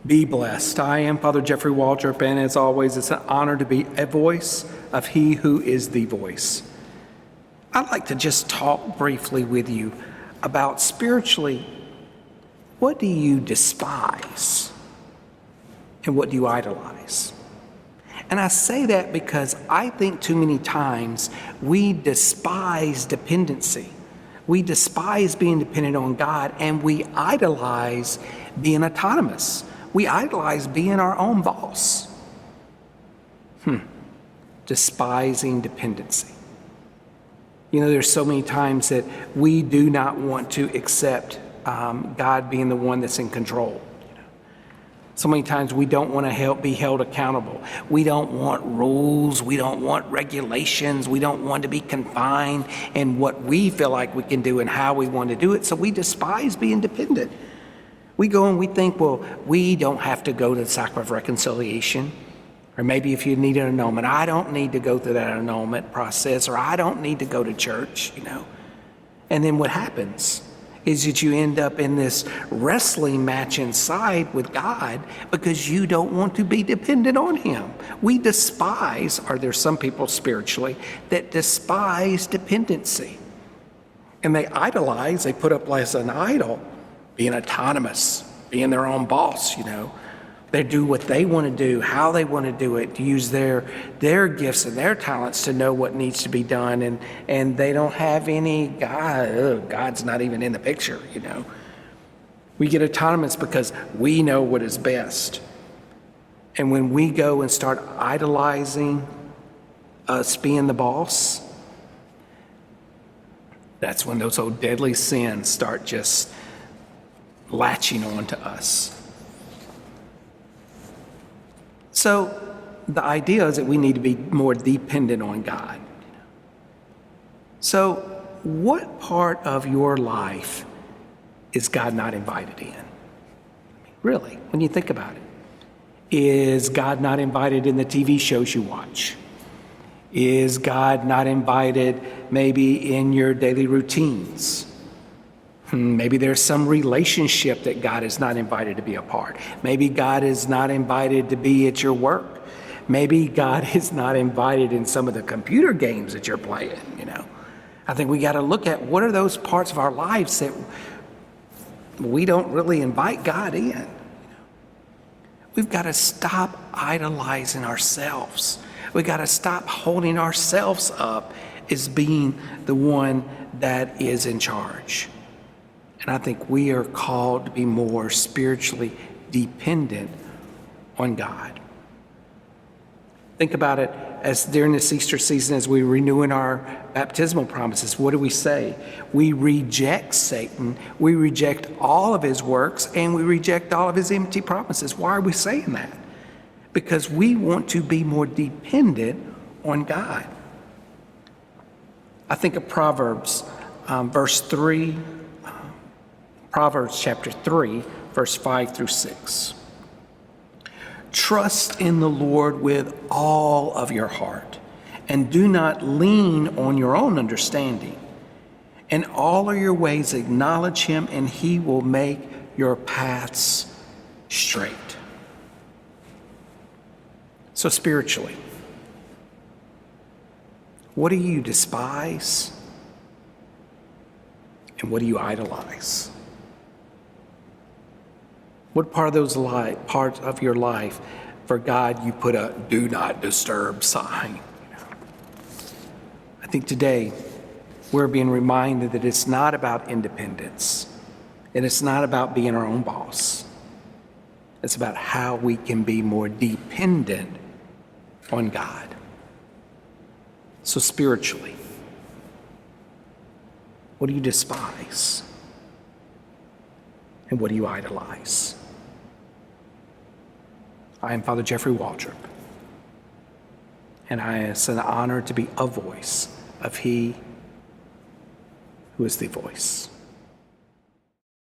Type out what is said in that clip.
Be blessed. I am Father Jeffrey Waldrop, and as always, it's an honor to be a voice of He who is the voice. I'd like to just talk briefly with you about spiritually, what do you despise and what do you idolize? And I say that because I think too many times we despise dependency. We despise being dependent on God, and we idolize being autonomous. We idolize being our own boss. Despising dependency. You know, there's so many times that we do not want to accept God being the one that's in control. So many times we don't want to be held accountable. We don't want rules. We don't want regulations. We don't want to be confined in what we feel like we can do and how we want to do it. So we despise being dependent. We go and we think, well, we don't have to go to the sacrament of reconciliation. Or maybe if you need an annulment, I don't need to go through that annulment process, or I don't need to go to church, And then what happens is that you end up in this wrestling match inside with God because you don't want to be dependent on Him. We despise, or there's some people spiritually that despise dependency. And they idolize, they put up as an idol, being autonomous, being their own boss, They do what they want to do, how they want to do it, to use their gifts and their talents to know what needs to be done. And they don't have any God. God's not even in the picture, We get autonomous because we know what is best. And when we go and start idolizing us being the boss, that's when those old deadly sins start just latching on to us. So the idea is that we need to be more dependent on God. So what part of your life is God not invited in? Really, when you think about it. Is God not invited in the TV shows you watch? Is God not invited maybe in your daily routines? Maybe there's some relationship that God is not invited to be a part. Maybe God is not invited to be at your work. Maybe God is not invited in some of the computer games that you're playing, I think we got to look at what are those parts of our lives that we don't really invite God in. We've got to stop idolizing ourselves. We've got to stop holding ourselves up as being the one that is in charge. And I think we are called to be more spiritually dependent on God. Think about it as during this Easter season, as we renew in our baptismal promises, what do we say? We reject Satan, we reject all of his works, and we reject all of his empty promises. Why are we saying that? Because we want to be more dependent on God. I think of Proverbs verse 3, Proverbs chapter 3, verse 5 through 6. Trust in the Lord with all of your heart, and do not lean on your own understanding. In all of your ways acknowledge Him, and He will make your paths straight. So spiritually, what do you despise? And what do you idolize? What part of those parts of your life, for God, you put a do not disturb sign? I think today we're being reminded that it's not about independence, and it's not about being our own boss. It's about how we can be more dependent on God. So spiritually, what do you despise? And what do you idolize? I am Father Jeffrey Waldrop, and it's an honor to be a voice of He who is the voice.